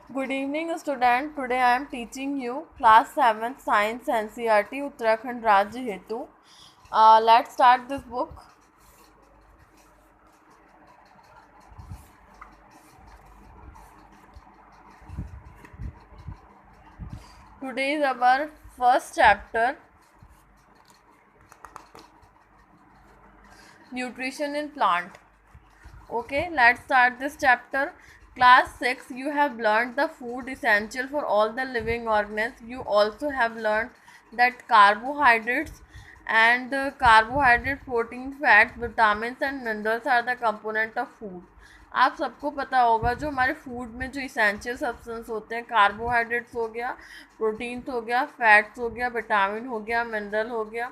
Good evening, student. Today I am teaching you class 7th Science NCERT Uttarakhand Rajya Hetu. Let's start this book. Today is our first chapter, Nutrition in Plant. Okay, let's start this chapter. Class 6, you have learned the food essential for all the living organisms. You also have learned that carbohydrate, protein, fat, vitamins and minerals are the component of food. आप सबको पता होगा जो हमारे food में जो essential substance होते हैं, कार्बोहाइड्रेट्स हो गया, प्रोटीन्स हो गया, फैट्स हो गया, विटामिन हो गया, मिनरल हो गया,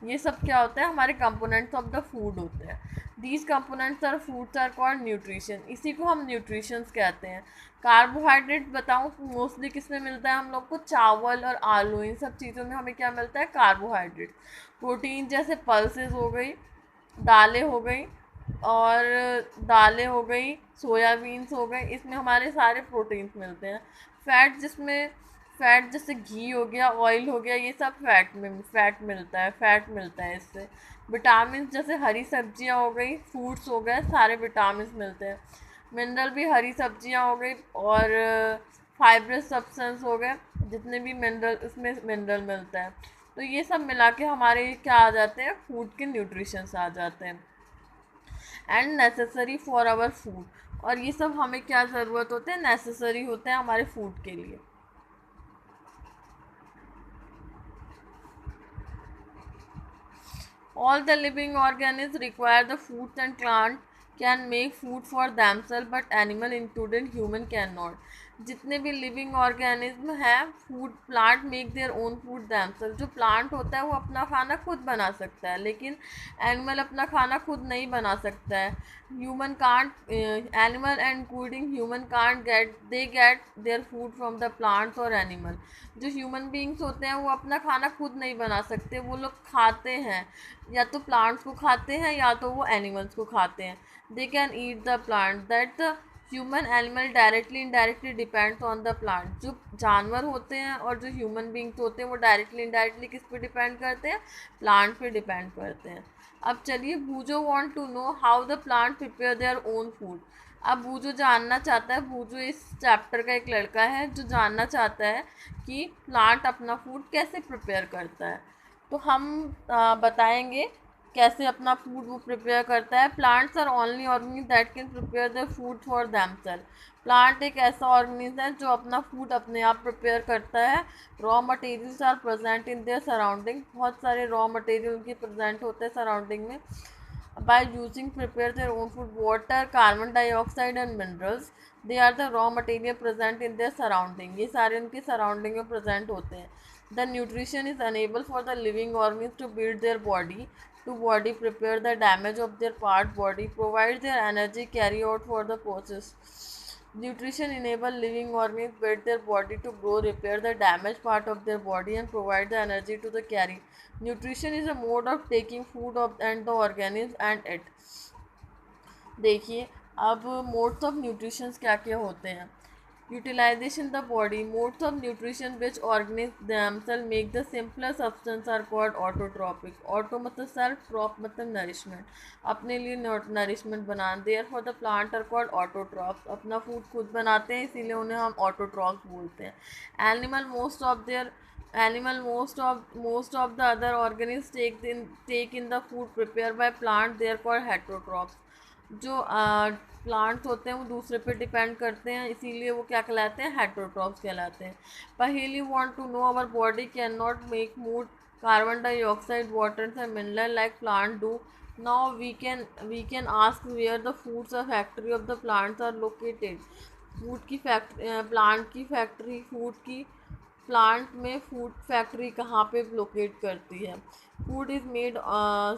ये सब क्या होता है, हमारे कंपोनेंट्स ऑफ द फूड होते हैं. These components are foods are called nutrition. इसी को हम न्यूट्रिशंस कहते हैं. कार्बोहाइड्रेट बताऊँ मोस्टली किस में मिलता है हम लोग को, चावल और आलू, इन सब चीज़ों में हमें क्या मिलता है, कार्बोहाइड्रेट. प्रोटीन जैसे पल्सेस हो गई, दालें हो गई, और दालें हो गई, सोयाबीन्स हो गए, इसमें हमारे सारे प्रोटीन्स मिलते हैं. फैट जिसमें फैट जैसे घी हो गया, ऑयल हो गया, ये सब फैट मिलता है इससे. विटामिन जैसे हरी सब्जियां हो गई, फ्रूट्स हो गए, सारे विटामिन मिलते हैं. मिनरल भी हरी सब्जियां हो गई, और फाइब्रस सब्सटेंस हो गए, जितने भी मिनरल, इसमें मिनरल मिलता है. तो ये सब मिला के हमारे क्या आ जाते हैं, फूड के न्यूट्रिशंस आ जाते हैं. And necessary for our food, और ये सब हमें क्या ज़रूरत होते हैं, नेसेसरी होते हैं हमारे फूड के लिए. All the living organisms require the foods, and plant can make food for themselves, but animal including human cannot. जितने भी लिविंग ऑर्गेनिज्म हैं, food plant make their own food themselves. जो प्लांट होता है वो अपना खाना खुद बना सकता है, लेकिन एनिमल अपना खाना खुद नहीं बना सकता है. Human can't animal and including human can't get their food from the plants और एनिमल. जो ह्यूमन बींग्स होते हैं वो अपना खाना खुद नहीं बना सकते, वो लोग खाते हैं, या तो प्लांट्स को खाते हैं या तो वो एनिमल्स को खाते हैं. They can eat the plant. That the human animal directly indirectly depends on the plant. जो जानवर होते हैं और जो ह्यूमन बींग्स होते हैं वो डायरेक्टली इनडायरेक्टली किस पे डिपेंड करते हैं, प्लांट पे डिपेंड करते हैं. अब चलिए, Boojho want to know how the plant prepare their own food. अब बूजो जानना चाहता है, बूजो इस चैप्टर का एक लड़का है जो जानना चाहता है कि प्लांट अपना फूड कैसे प्रिपेयर करता है. तो हम बताएंगे कैसे अपना फूड वो प्रिपेयर करता है. Plants are only organism that can prepare the food for themself. Plant एक ऐसा ऑर्गेनिज्म है जो अपना फूड अपने आप प्रिपेयर करता है. Raw materials are present in their surrounding. बहुत सारे रॉ मटेरियल उनके प्रेजेंट होते हैं सराउंडिंग में. by using prepare their own food. Water, carbon dioxide and minerals, they are the raw material present in their surrounding. ये सारे उनके surrounding में प्रेजेंट होते हैं. The nutrition is unable for the living organisms to build their body, to body prepare the damage of their part body, provide their energy, carry out for the process. Nutrition enable living organisms build their body to grow, repair the damaged part of their body, and provide the energy to the carry. Nutrition is a mode of taking food of and the organism and it. देखिए, अब modes of nutritions क्या क्या होते हैं. Utilization the body. Modes of nutrition which organism themselves make the simpler substance are called autotrophic. Auto मतलब self, troph मतलब nourishment, अपने लिए नरिशमेंट बनाना. There for the plant are called autotrophs. अपना फूड खुद बनाते हैं, इसीलिए उन्हें हम ऑटोट्रॉप्स बोलते हैं. Animal most of the other organisms take in the food prepared by plant, they are called heterotrophs. जो प्लांट्स होते हैं वो दूसरे पे डिपेंड करते हैं, इसीलिए वो क्या कहलाते हैं, हेटेरोट्रॉप्स कहलाते हैं. Paheli want to know our body can not make food carbon dioxide, water and mineral like plant do. Now we can ask where the foods और factory of the plants are located. Food की factory, plant की factory, plant में food factory कहाँ पे locate करती है. Food is made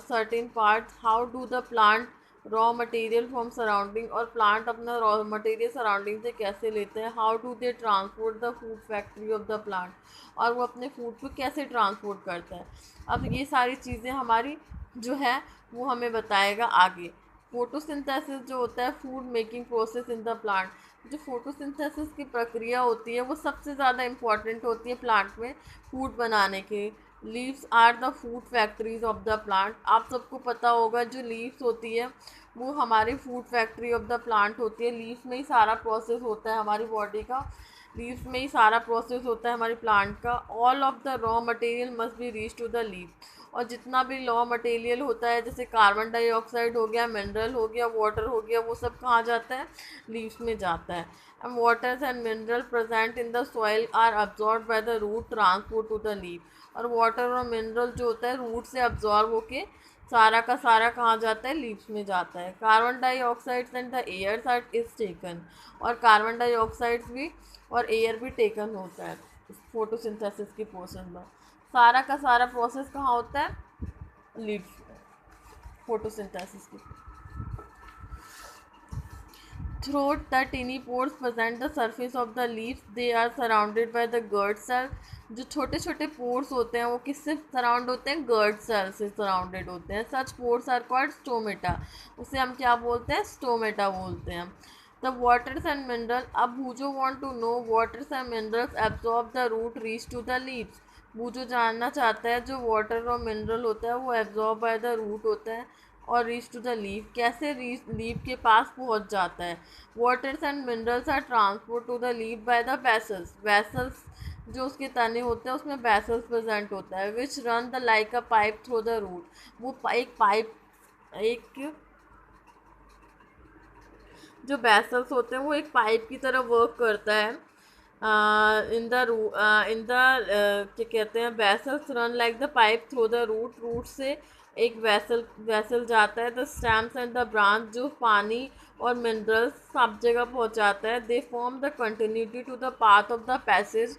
certain parts. How do the plant raw material from surrounding. और plant अपना रॉ मटेरियल सराउंडिंग से कैसे लेते हैं. How do they transport the food factory of the plant. और वो अपने फूड को कैसे ट्रांसपोर्ट करता है. अब ये सारी चीज़ें हमारी जो है वो हमें बताएगा आगे. फोटोसिंथेसिस जो होता है, food making process in the plant. जो फोटोसिंथेसिस की प्रक्रिया होती है वो सबसे ज़्यादा इम्पॉर्टेंट होती है प्लांट में फूड बनाने के। Leaves are the food factories of the plant. आप सबको पता होगा जो लीव्स होती है वो हमारी food factory of the plant होती है। लीव्स में ही सारा प्रोसेस होता है हमारी बॉडी का, लीव्स में ही सारा प्रोसेस होता है हमारी प्लांट का। All of the raw material must be reach to the leave. और जितना भी रॉ मटेरियल होता है जैसे कार्बन डाइऑक्साइड हो गया, मिनरल हो गया, वाटर हो गया, वो सब कहाँ जाता है? लीव्स में जाता है। And waters and mineral present in the soil are absorb by the root transport to the leave. और वाटर और मिनरल जो होता है रूट से अब्जॉर्ब होके सारा का सारा कहाँ जाता है? लीव्स में जाता है। Carbon dioxides and the air are is taken. और कार्बन डाइऑक्साइड्स भी और एयर भी टेकन होता है फोटोसिंथेसिस की प्रोसेस में। सारा का सारा प्रोसेस कहाँ होता है? लीव्स में, फोटोसिंथेसिस की। Through the tiny pores present the surface of the leaves, they are surrounded by the guard cell. जो छोटे छोटे पोर्स होते हैं वो किससे सराउंड होते हैं? गर्ड सेल से सराउंडेड होते हैं। सच पोर्स आर कॉल्ड स्टोमेटा। उसे हम क्या बोलते हैं? स्टोमेटा बोलते हैं। द वाटर्स एंड मिनरल, अब Boojho want to know waters and minerals absorb the root reach to the leaves. Boojho जानना चाहता है जो वाटर और मिनरल होता है वो एब्जॉर्ब बाय द रूट होता है और रीच टू द लीफ, कैसे लीफ के पास पहुंच जाता है? Waters and minerals are transport to the leaf by the vessels. Vessels जो उसके तने होते हैं उसमें वेसल्स प्रेजेंट होता है which run the like a pipe through the root. वो एक पाइप, एक जो वेसल्स होते हैं वो एक पाइप की तरह वर्क करता है। क्या कहते हैं, vessels run like the pipe through the root. Root से एक वेसल जाता है। The stems and the branch जो पानी और मिनरल्स सब जगह पहुंचाता है। They form the continuity to the path of the passage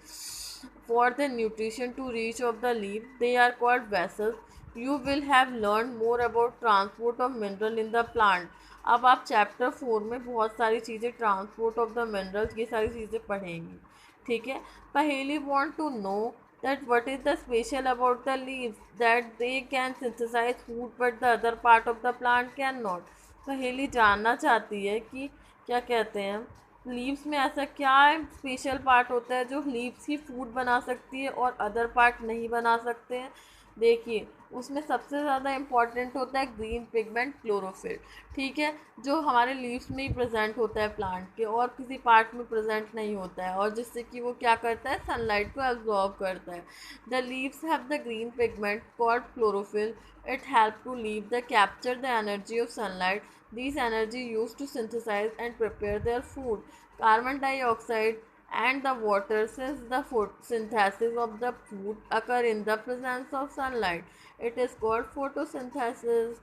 for the nutrition to reach of the leave. They are called vessels. You will have learn more about transport of mineral in the plant. अब आप chapter 4 में बहुत सारी चीज़ें, transport of the minerals, ये सारी चीज़ें पढ़ेंगी। ठीक है। पहेली want to know that what is the special about the leaves that they can synthesize food but the other part of the plant cannot। पहेली जानना चाहती है कि क्या कहते हैं, लीव्स में ऐसा क्या स्पेशल पार्ट होता है जो लीव्स ही फूड बना सकती है और अदर पार्ट नहीं बना सकते हैं। देखिए उसमें सबसे ज़्यादा इम्पॉर्टेंट होता है ग्रीन पिगमेंट क्लोरोफिल। ठीक है, जो हमारे लीव्स में ही प्रेजेंट होता है प्लांट के, और किसी पार्ट में प्रेजेंट नहीं होता है, और जिससे कि वो क्या करता है? सनलाइट को एब्जॉर्ब करता है। The leaves have the green pigment called chlorophyll. It help to leave the capture the energy of sunlight. This energy use to synthesize and prepare their food. Carbon dioxide and the water since the synthesis of the food occur in the presence of sunlight. It is called photosynthesis।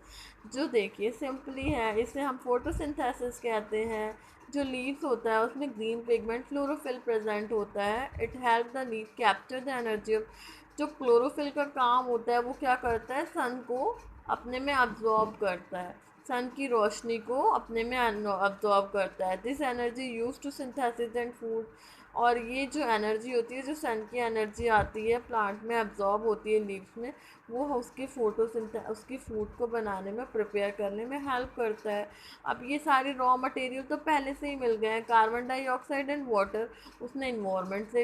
जो देखिए simply है, इसे हम photosynthesis कहते हैं। जो leaves होता है उसमें ग्रीन पिगमेंट क्लोरोफिल प्रेजेंट होता है। It help the leave capture the energy of. जो क्लोरोफिल का काम होता है वो क्या करता है? सन को अपने में अब्जॉर्ब करता है, सन की रोशनी को अपने में अब्जॉर्ब करता है। This energy use to synthesis and food. और ये जो एनर्जी होती है, जो सन की एनर्जी आती है प्लांट में अब्जॉर्ब होती है लीव्स में, वो उसकी फूड को बनाने में, प्रिपेयर करने में हेल्प करता है। अब ये सारे रॉ मटेरियल तो पहले से ही मिल गए हैं, कार्बन डाइऑक्साइड एंड वाटर उसने इन्वायरमेंट से